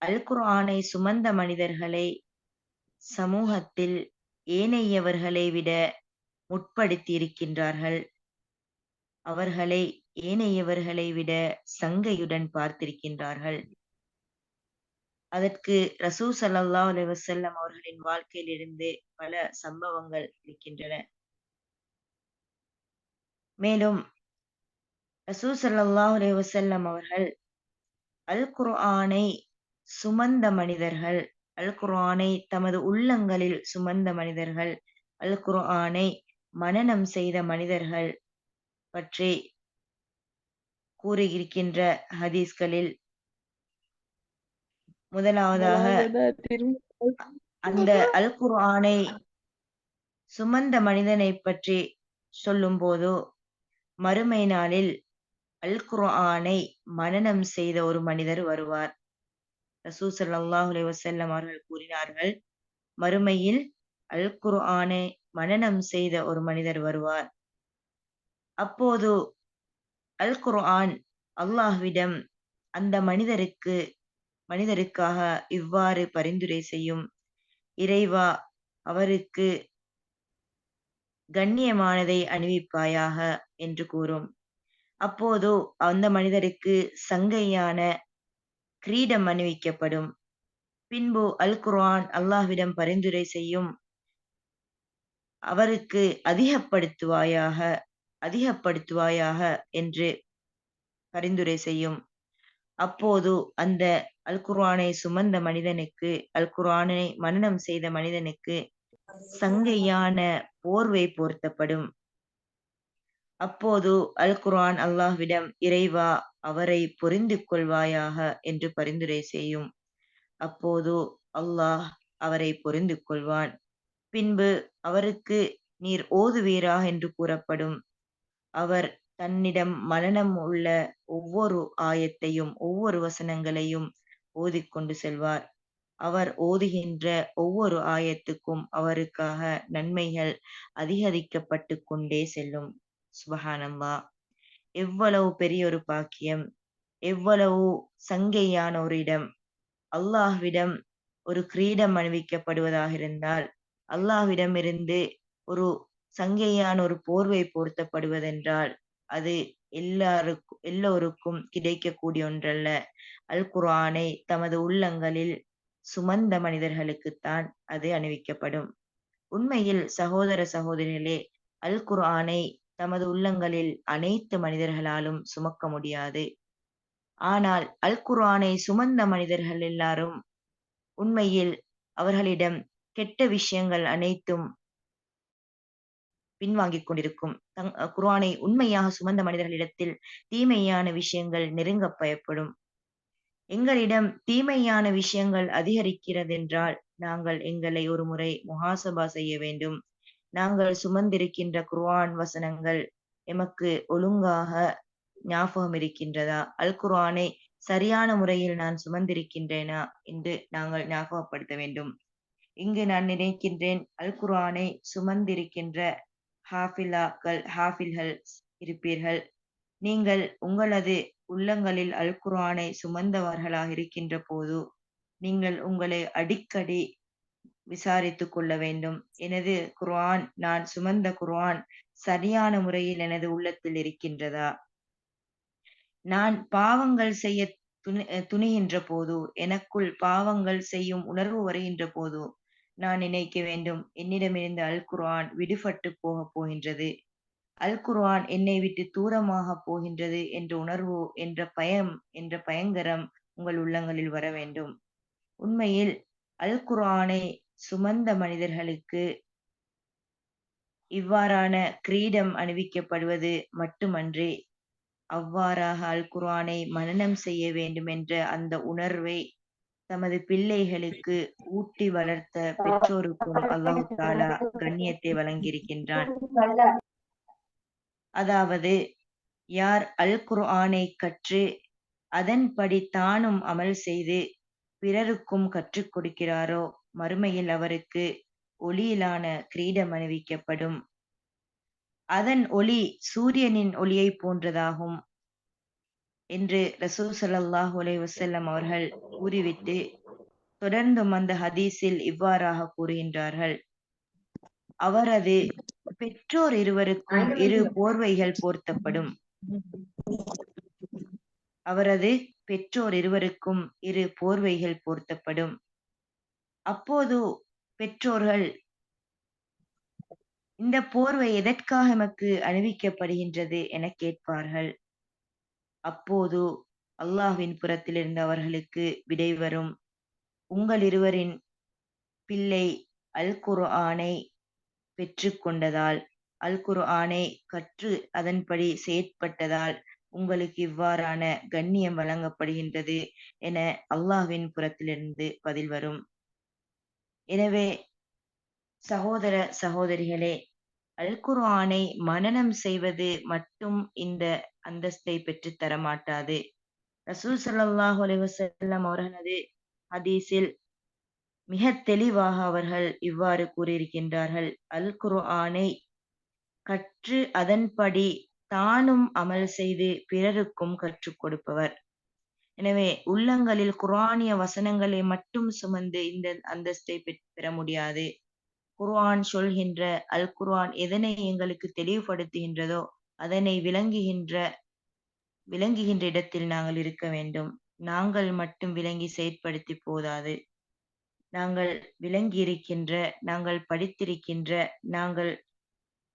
அல் குர்ஆனை சுமந்த மனிதர்களை சமூகத்தில் ஏனையவர்களை விட முற்படுத்தி இருக்கின்றார்கள். அவர்களை ஏனையவர்களை விட சங்கையுடன் பார்த்திருக்கின்றார்கள். அதற்கு ரசூல் ஸல்லல்லாஹு அலைஹி வஸல்லம் அவர்களின் வாழ்க்கையிலிருந்து பல சம்பவங்கள் இருக்கின்றன. மேலும் ரசூல் ஸல்லல்லாஹு அலைஹி வஸல்லம் அவர்கள் அல் குர்ஆனை சுமந்த மனிதர்கள், அல் குர்ஆனை தமது உள்ளங்களில் சுமந்த மனிதர்கள், அல் குர்ஆனை மனனம் செய்த மனிதர்கள் பற்றி கூறியிருக்கின்ற ஹதீஸ்களில் முதலாவதாக அந்த அல் குர்ஆனை சுமந்த மனிதனைப் பற்றி சொல்லும்போது, மறுமை நாளில் அல் குர்ஆனை மனனம் செய்த ஒரு மனிதர் வருவார். ரசூல் ஸல்லல்லாஹு அலைஹி வஸல்லம் அவர்கள் கூறினார்கள், மறுமையில் அல் குர்ஆனை மனனம் செய்த ஒரு மனிதர் வருவார். அப்போது அல் குர்ஆன் அல்லாஹ்விடம் அந்த மனிதருக்காக இவ்வாறு பரிந்துரை செய்யும், இறைவா, அவருக்கு கண்ணியமானதை அணிவிப்பாயாக என்று கூறும். அப்போது அந்த மனிதருக்கு சங்கையான கிரீடம் அணிவிக்கப்படும். பின்பு அல் குர்ஆன் அல்லாஹ்விடம் பரிந்துரை செய்யும், அவருக்கு அதிகப்படுத்துவாயாக அதிகப்படுத்துவாயாக என்று பரிந்துரை செய்யும். அப்போது அந்த அல் குர்ஆனை சுமந்த மனிதனுக்கு, அல் குர்ஆனை மனனம் செய்த மனிதனுக்கு சங்கையான போர்வை போர்த்தப்படும். அப்போது அல் குர்ஆன் அல்லாஹ்விடம், இறைவா, அவரை பொருந்திக் கொள்வாயாக என்று பரிந்துரை செய்யும். அப்போது அல்லாஹ் அவரை பொருந்திக் கொள்வான். பின்பு அவருக்கு நீர் ஓதுவீராக என்று கூறப்படும். அவர் தன்னிடம் மனனம் உள்ள ஒவ்வொரு ஆயத்தையும், ஒவ்வொரு வசனங்களையும் ஓதிக்கொண்டு செல்வார். அவர் ஓதுகின்ற ஒவ்வொரு ஆயத்துக்கும் அவருக்காக நன்மைகள் அதிகரிக்கப்பட்டுக் கொண்டே செல்லும். சுப்ஹானல்லாஹ்! எவ்வளவு பெரிய ஒரு பாக்கியம்! எவ்வளவு சங்கையான ஒரு இடம்! அல்லாஹ்விடம் ஒரு கிரீடம் அணிவிக்கப்படுவதாக இருந்தால், அல்லாஹ்விடமிருந்து ஒரு சங்கையான ஒரு போர்வை போர்த்தப்படுவதென்றால், அது எல்லோருக்கும் கிடைக்கக்கூடிய ஒன்றல்ல. அல் குர்ஆனை தமது உள்ளங்களில் சுமந்த மனிதர்களுக்குத்தான் அது அணிவிக்கப்படும். உண்மையில் சகோதர சகோதரிகளே, அல் குர்ஆனை தமது உள்ளங்களில் அனைத்து மனிதர்களாலும் சுமக்க முடியாது. ஆனால் அல் குர்ஆனை சுமந்த மனிதர்கள் எல்லாரும் உண்மையில் அவர்களிடம் கெட்ட விஷயங்கள் அனைத்தும் பின்வாங்கிக் கொண்டிருக்கும். குர்ஆனை உண்மையாக சுமந்த மனிதர்களிடத்தில் தீமையான விஷயங்கள் நெருங்கப் பயப்படும். எங்களிடம் தீமையான விஷயங்கள் அதிகரிக்கிறதென்றால், நாங்கள் எங்களை ஒரு முறை முஹாசபா செய்ய வேண்டும். நாங்கள் சுமந்திருக்கின்ற குர்ஆன் வசனங்கள் எமக்கு ஒழுங்காக ஞாபகம் இருக்கின்றதா? அல் குர்ஆனை சரியான முறையில் நான் சுமந்திருக்கின்றேனா என்று நாங்கள் ஞாபகப்படுத்த வேண்டும். இங்கு நான் நினைக்கின்றேன், அல் குர்ஆனை சுமந்திருக்கின்ற ஹாஃபில்கள் இருப்பீர்கள். நீங்கள் உங்களது உள்ளங்களில் அல் குர்ஆனை சுமந்தவர்களாக இருக்கின்ற போது நீங்கள் உங்களை அடிக்கடி விசாரித்துக் கொள்ள வேண்டும். எனது குர்ஆன், நான் சுமந்த குர்ஆன் சரியான முறையில் எனது உள்ளத்தில் இருக்கின்றதா? நான் பாவங்கள் செய்ய துணிகின்ற போது, எனக்குள் பாவங்கள் செய்யும் உணர்வு வருகின்ற போது, நான் நினைக்க வேண்டும், என்னிடமிருந்து அல் குர்ஆன் விடுபட்டு போகப் போகின்றது. அல் குர்ஆன் என்னை விட்டு தூரமாகப் போகின்றது என்ற உணர்வு, என்ற பயம், என்ற பயங்கரம் உங்கள் உள்ளங்களில் வர வேண்டும். உண்மையில் அல் குர்ஆனை சுமந்த மனிதர்களுக்கு இவ்வாறான கிரீடம் அணிவிக்கப்படுவது மட்டுமன்றி, அவ்வாறாக அல் குர்ஆனை மனனம் செய்ய வேண்டுமென்ற அந்த உணர்வை தமது பிள்ளைகளுக்கு ஊட்டி வளர்த்த பெற்றோருக்கும் அல்லாஹ் தஆலா கண்ணியத்தை வழங்கியிருக்கின்றான். அதாவது, யார் அல் குர்ஆனை கற்று அதன்படி தானும் அமல் செய்து பிறருக்கும் கற்றுக் கொடுக்கிறாரோ, மறுமையில் அவருக்கு ஒளியிலான கிரீடம் அணிவிக்கப்படும். அதன் ஒளி சூரியனின் ஒளியைப் போன்றதாகும் என்று ரசூல் ஸல்லல்லாஹு அலைஹி வஸல்லம் அவர்கள் கூறிவிட்டு, தொடர்ந்தும் அந்த ஹதீஸில் இவ்வாறாக கூறுகின்றார்கள். அவரது பெற்றோர் இருவருக்கும் 2 போர்வைகள் போர்த்தப்படும். அவரது பெற்றோர் இருவருக்கும் 2 போர்வைகள் போர்த்தப்படும். அப்போது பெற்றோர்கள், இந்த போர்வை எதற்காக எமக்கு அணிவிக்கப்படுகின்றது எனக் கேட்பார்கள். அப்போது அல்லாஹ்வின் புறத்திலிருந்து அவர்களுக்கு விடை வரும், உங்கள் இருவரின் பிள்ளை அல் குர்ஆனை பெற்றுக்கொண்டதால், அல் குர்ஆனை கற்று அதன்படி செயற்பட்டதால் உங்களுக்கு இவ்வாறான கண்ணியம் வழங்கப்படுகின்றது என அல்லாஹ்வின் புறத்திலிருந்து பதில் வரும். எனவே சகோதர சகோதரிகளே, அல் குர்ஆனை மனனம் செய்வது மட்டும் இந்த அந்தஸ்தை பெற்றுத் தரமாட்டாது. ரசூல் ஸல்லல்லாஹு அலைஹி வஸல்லம் அவர்களது ஹதீஸில் மிகத் தெளிவாக அவர்கள் இவ்வாறு கூறியிருக்கின்றார்கள், அல் குர்ஆனை கற்று அதன்படி தானும் அமல் செய்து பிறருக்கும் கற்றுக் கொடுப்பவர். எனவே உள்ளங்களில் குர்ஆனிய வசனங்களை மட்டும் சுமந்து இந்த அந்தஸ்தை பெற முடியாது. குர்ஆன் சொல்கின்ற, அல் குர்ஆன் எதனை எங்களுக்கு தெளிவுபடுத்துகின்றதோ அதனை விளங்குகின்ற இடத்தில் நாங்கள் இருக்க வேண்டும். நாங்கள் மட்டும் விளங்கி செயற்படுத்தி போதாது. நாங்கள் விளங்கியிருக்கின்ற, நாங்கள் படித்திருக்கின்ற, நாங்கள்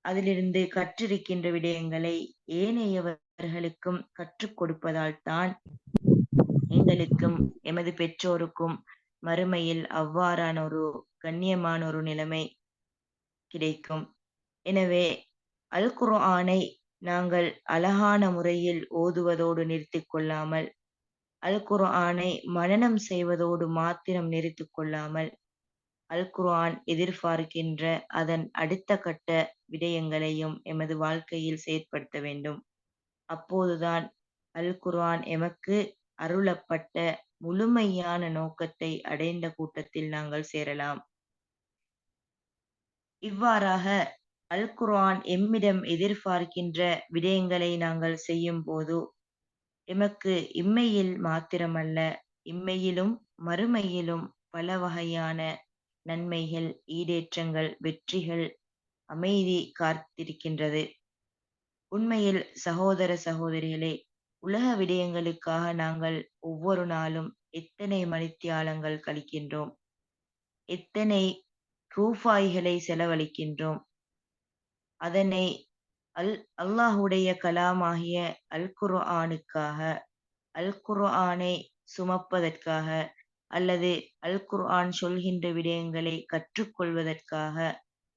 அதிலிருந்து கற்றிருக்கின்ற விடயங்களை ஏனையவர்களுக்கும் கற்றுக் கொடுப்பதால் தான் எங்களுக்கும் எமது பெற்றோருக்கும் மறுமையில் அவ்வாறான ஒரு கண்ணியமான ஒரு நிலைமை கிடைக்கும். எனவே அல் குர்ஆனை நாங்கள் அழகான முறையில் ஓதுவதோடு நிறுத்திக் கொள்ளாமல், அல் குர்ஆனை மனனம் செய்வதோடு மாத்திரம் நிறுத்திக் கொள்ளாமல், அல் குர்ஆன் எதிர்பார்க்கின்ற அதன் அடுத்த கட்ட விடயங்களையும் எமது வாழ்க்கையில் செயற்படுத்த வேண்டும். அப்போதுதான் அல் குர்ஆன் எமக்கு அருளப்பட்ட முழுமையான நோக்கத்தை அடைந்த கூட்டத்தில் நாங்கள் சேரலாம். இவ்வாறாக அல் குர்ஆன் எம்மிடம் எதிர்பார்க்கின்ற விடயங்களை நாங்கள் செய்யும்போது, எமக்கு இம்மையில் மாத்திரமல்ல, இம்மையிலும் மறுமையிலும் பல வகையான நன்மைகள், ஈடேற்றங்கள், வெற்றிகள், அமைதி காத்திருக்கின்றது. உண்மையில் சகோதர சகோதரிகளே, உலக விடயங்களுக்காக நாங்கள் ஒவ்வொரு நாளும் எத்தனை மணித்தியாலங்கள் கழிக்கின்றோம், எத்தனை ரூபாய்களை செலவழிக்கின்றோம். அதனை அல்லாஹுடைய கலாமாகிய அல் குர்ஆனுக்காக, அல் குர்ஆனை சுமப்பதற்காக, அல்லது அல் குர்ஆன் சொல்கின்ற விடயங்களை கற்றுக்கொள்வதற்காக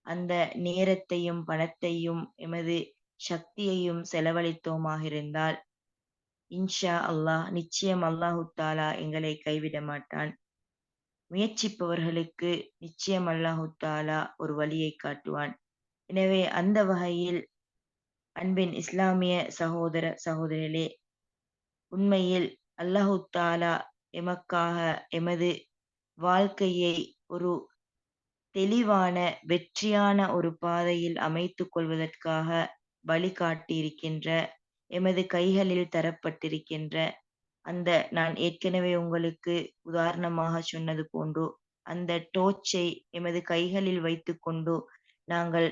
அந்த நேரத்தையும் பணத்தையும் எமது சக்தியையும் செலவழித்தோமாக இருந்தால், இன்ஷா அல்லாஹ், நிச்சயம் அல்லாஹு தஆலா எங்களை கைவிட மாட்டான். முயற்சிப்பவர்களுக்கு நிச்சயம் அல்லாஹு தஆலா ஒரு வழியை காட்டுவான். எனவே அந்த வகையில் அன்பின் இஸ்லாமிய சகோதர சகோதரிகளே, உண்மையில் அல்லாஹு தஆலா எமக்காக எமது வாழ்க்கையை ஒரு தெளிவான வெற்றியான ஒரு பாதையில் அமைத்துக் கொள்வதற்காக வழிகாட்டியிருக்கின்ற எமது கைகளில் தரப்பட்டிருக்கின்ற அந்த நான் ஏற்கனவே உங்களுக்கு உதாரணமாக சொன்னது போன்று அந்த டோர்ச்சை எமது கைகளில் வைத்துக்கொண்டு நாங்கள்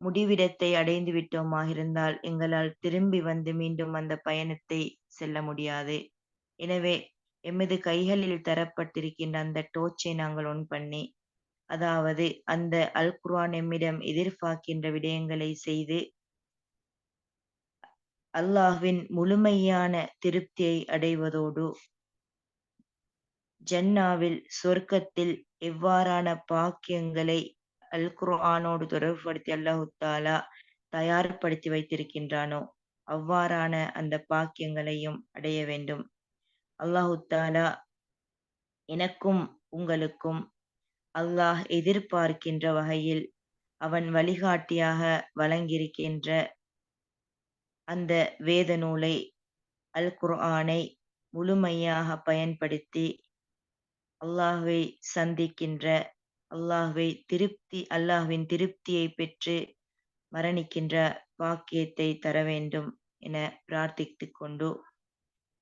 முடிவிடத்தை அடைந்து விட்டோமாக இருந்தால் எங்களால் திரும்பி வந்து மீண்டும் அந்த பயணத்தை செல்ல முடியாது. எனவே எமது கைகளில் தரப்பட்டிருக்கின்ற அந்த டோர்ச்சை நாங்கள் ஒன் பண்ணி, அதாவது அந்த அல் குர்ஆன் எம்மிடம் எதிர்பார்க்கின்ற விடயங்களை செய்து அல்லாஹ்வின் முழுமையான திருப்தியை அடைவதோடு ஜன்னாவில் சொர்க்கத்தில் எவ்வாறான பாக்கியங்களை அல் குர்ஆனோடு தொடர்புபடுத்தி அல்லாஹு தஆலா தயார்படுத்தி வைத்திருக்கின்றானோ அவ்வாறான அந்த பாக்கியங்களையும் அடைய வேண்டும். அல்லாஹு தஆலா எனக்கும் உங்களுக்கும் அல்லாஹ் எதிர்பார்க்கின்ற வகையில் அவன் வழிகாட்டியாக வழங்கியிருக்கின்ற அந்த வேத நூலை அல் குர்ஆனை முழுமையாக பயன்படுத்தி அல்லாஹ்வை சந்திக்கின்ற அல்லாஹ்வின் திருப்தியை பெற்று மரணிக்கின்ற பாக்கியத்தை தர வேண்டும் என பிரார்த்தித்துக் கொண்டு,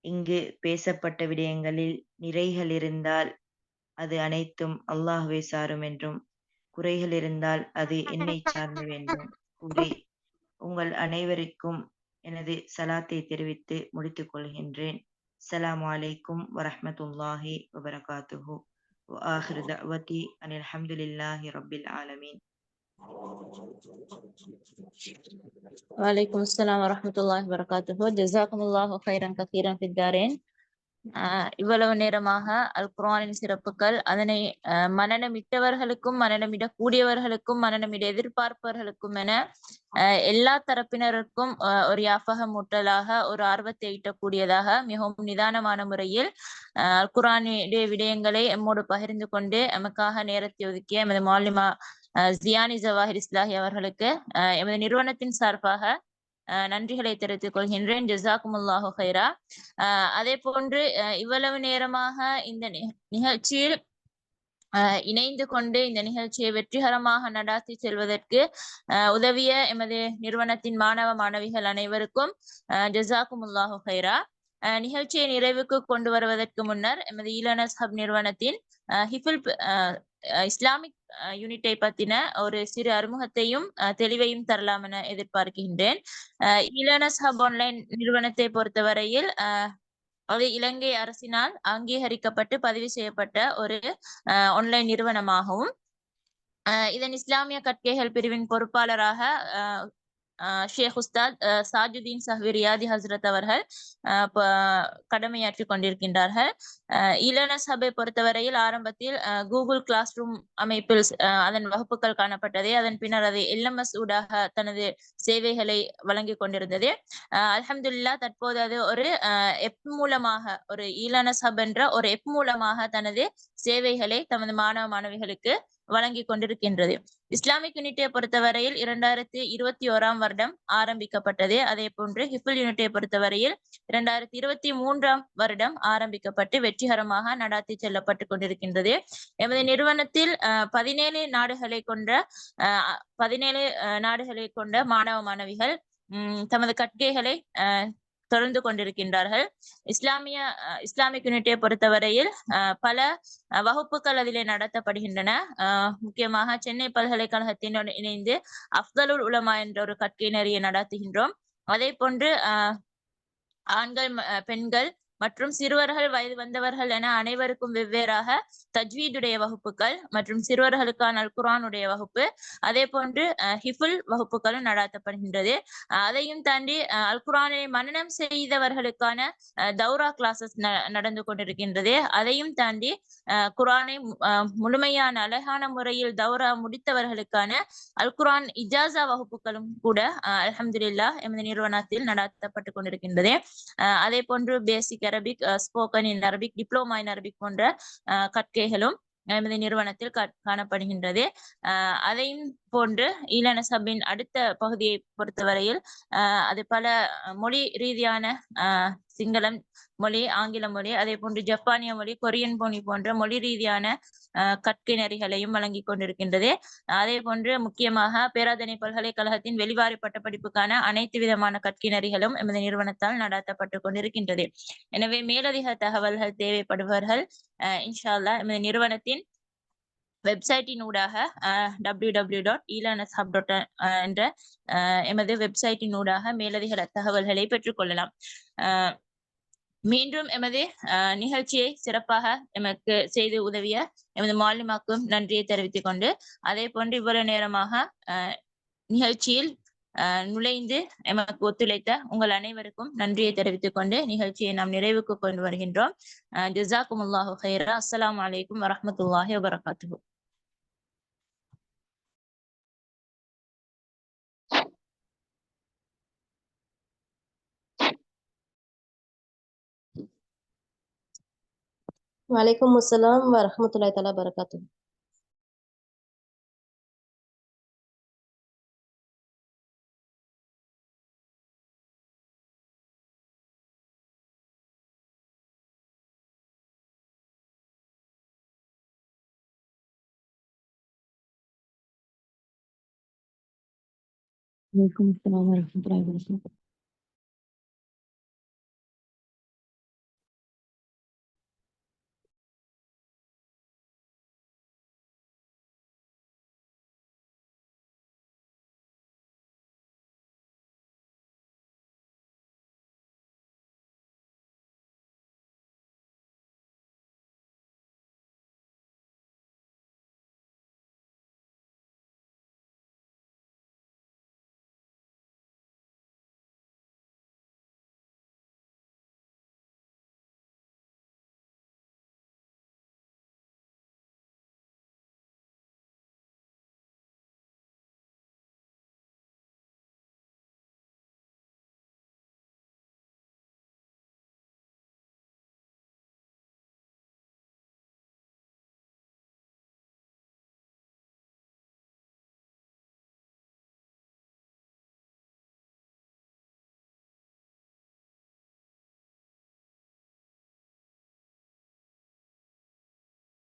இங்கு பேசப்பட்ட விடயங்களில் நிறைகள் இருந்தால் அது அனைத்தும் அல்லாஹ்வை சாரும் என்றும், குறைகள் இருந்தால் அது என்னை சார்ந்து வேண்டும் கூறி உங்கள் அனைவருக்கும் எனது சலாத்தை தெரிவித்து முடித்துக் கொள்கின்றேன். அஸ்ஸலாமு அலைக்கும் வரஹ்மத்துல்லாஹி வபரகாத்துஹு. وآخر دعوتي أن الحمد لله رب العالمين. وعليكم السلام ورحمة الله وبركاته. جزاكم الله خيرا كثيرا في الدارين. இவ்வளவு நேரமாக அல் குர்ஆனின் சிறப்புகள், அதனை மனனமிட்டவர்களுக்கும் மனனமிடக்கூடியவர்களுக்கும் மனனமிட எதிர்பார்ப்பவர்களுக்கும் என எல்லா தரப்பினருக்கும் ஒரு யாபகமூட்டலாக ஒரு ஆர்வத்தை ஈட்டக்கூடியதாக மிகவும் நிதானமான முறையில் அல் குர்ஆனுடைய விடயங்களை எம்மோடு பகிர்ந்து கொண்டு எமக்காக நேரத்தை ஒதுக்கிய எமது மாலிமா ஜியானி ஜவாஹிர் இஸ்லாஹி அவர்களுக்கு எமது நிறுவனத்தின் சார்பாக நன்றிகளை தெரிவித்துக் கொள்கின்றேன். ஜஸாக்குமுல்லாஹு ஹைரா. அதே போன்று இவ்வளவு நேரமாக இந்த நிகழ்ச்சியில் இணைந்து கொண்டு இந்த நிகழ்ச்சியை வெற்றிகரமாக நடாத்தி செல்வதற்கு உதவிய எமது நிறுவனத்தின் மாணவ மாணவிகள் அனைவருக்கும் ஜஸாக்குமுல்லாஹு ஹைரா. நிகழ்ச்சியை நிறைவுக்கு கொண்டு வருவதற்கு முன்னர் எமது ஈலர்னர்ஸ் ஹப் நிறுவனத்தின் ஹிஃபுல் இஸ்லாமிக் யூனிட்டை பத்தின ஒரு சிறு அறிமுகத்தையும் தெளிவையும் தரலாம் என எதிர்பார்க்கின்றேன். ஈலர்னர்ஸ் ஹப் ஆன்லைன் நிறுவனத்தை பொறுத்தவரையில் அது இலங்கை அரசினால் அங்கீகரிக்கப்பட்டு பதிவு செய்யப்பட்ட ஒரு ஆன்லைன் நிறுவனமாகவும் இதன் இஸ்லாமிய கற்கைகள் பிரிவின் பொறுப்பாளராக ஷேக் உஸ்தாத் சாஜுதீன் சஹ்வி ரியாதி ஹஸ்ரத் அவர்கள் கடமையாற்றி கொண்டிருக்கின்றார்கள். ஈலர்னர்ஸ் ஹப்பை பொறுத்தவரையில் ஆரம்பத்தில் கூகுள் கிளாஸ் ரூம் அமைப்பில் அதன் வகுப்புகள் காணப்பட்டது. அதன் பின்னர் அது LMS ஊடாக தனது சேவைகளை வழங்கி கொண்டிருந்தது. அல்ஹம்துலில்லாஹ் தற்போது அது ஒரு எப் மூலமாக, ஒரு ஈலர்னர்ஸ் ஹப் என்ற ஒரு எப் மூலமாக தனது சேவைகளை தமது மாணவ மாணவிகளுக்கு வழங்கி கொண்டிருக்கின்றது. இஸ்லாமிக் யூனிட்டியை பொறுத்தவரையில் 2021 வருடம் ஆரம்பிக்கப்பட்டது. அதே போன்று ஹிஃபுல் யூனிட்டியை பொறுத்தவரையில் 2023 வருடம் ஆரம்பிக்கப்பட்டு வெற்றிகரமாக நடாத்தி செல்லப்பட்டு கொண்டிருக்கின்றது. எமது நிறுவனத்தில் 17 நாடுகளை கொண்ட மாணவ மாணவிகள் தமது கற்கைகளை தொடர்ந்து கொண்டிருக்கின்றார்கள். இஸ்லாமிக் யூனிட்டியை பொறுத்தவரையில் பல வகுப்புகள் அதிலே நடத்தப்படுகின்றன. முக்கியமாக சென்னை பல்கலைக்கழகத்தினுடன் இணைந்து அஃதலுல் உலமா என்ற ஒரு கற்கை நெறியை நடத்துகின்றோம். அதே போன்று ஆண்கள், பெண்கள் மற்றும் சிறுவர்கள், வயது வந்தவர்கள் என அனைவருக்கும் வெவ்வேறாக தஜ்வீதுடைய வகுப்புகள் மற்றும் சிறுவர்களுக்கான அல் குர்ஆனுடைய வகுப்பு, அதே போன்று ஹிஃபுல் வகுப்புகளும் நடத்தப்படுகின்றது. அதையும் தாண்டி அல் குர்ஆனை மனனம் செய்தவர்களுக்கான தௌரா கிளாஸஸ் நடந்து கொண்டிருக்கின்றது. அதையும் தாண்டி குர்ஆனை முழுமையான அழகான முறையில் தௌரா முடித்தவர்களுக்கான அல் குர்ஆன் இஜாசா வகுப்புகளும் கூட அல்ஹம்துலில்லாஹ் எமது நிறுவனத்தில் நடத்தப்பட்டு கொண்டிருக்கின்றது. அதே போன்று basic Arabic, spoken in Arabic, diploma in Arabic போன்ற கற்கைகளும் எமது நிறுவனத்தில் காணப்படுகின்றது. அதையும் போன்று ஈழன சபின் அடுத்த பகுதியை பொறுத்தவரையில் அது பல மொழி ரீதியான சிங்களம் மொழி, ஆங்கில மொழி, அதே போன்று ஜப்பானிய மொழி, கொரியன் மொழி போன்ற மொழி ரீதியான கற்கை நெறிகளையும் வழங்கி கொண்டிருக்கின்றது. அதே போன்று முக்கியமாக பேராதனை பல்கலைக்கழகத்தின் வெளிவாரி பட்டப்படிப்புக்கான அனைத்து விதமான கற்கை நெறிகளும் எமது நிறுவனத்தால் நடாத்தப்பட்டு கொண்டிருக்கின்றது. எனவே மேலதிக தகவல்கள் தேவைப்படுபவர்கள் இன்ஷா அல்லாஹ் எமது நிறுவனத்தின் வெப்சைட்டின் ஊடாக www.elearnershub என்ற எமது வெப்சைட்டின் ஊடாக மேலதிக தகவல்களை பெற்றுக்கொள்ளலாம். மீண்டும் எமது நிகழ்ச்சியை சிறப்பாக எமக்கு செய்து உதவிய எமது மாலிமாக்கும் நன்றியை தெரிவித்துக் கொண்டு, அதே போன்று இவ்வளவு நேரமாக நிகழ்ச்சியில் நுழைந்து எமக்கு ஒத்துழைத்த உங்கள் அனைவருக்கும் நன்றியை தெரிவித்துக் கொண்டு நிகழ்ச்சியை நாம் நிறைவுக்கு கொண்டு வருகின்றோம். ஜஸாக்குமுல்லாஹு ஹைரா. அஸ்ஸலாமு அலைக்கும் வரஹ்மத்துல்லாஹி வபரகாத்துஹு. வலைக்கும் அஸ்ஸலாம் வரஹ்மத்துல்லாஹி தஆலா பரகாத்துஹு. வலைக்கும் அஸ்ஸலாம் வரஹ்மத்துல்லாஹி வபரகாத்துஹு.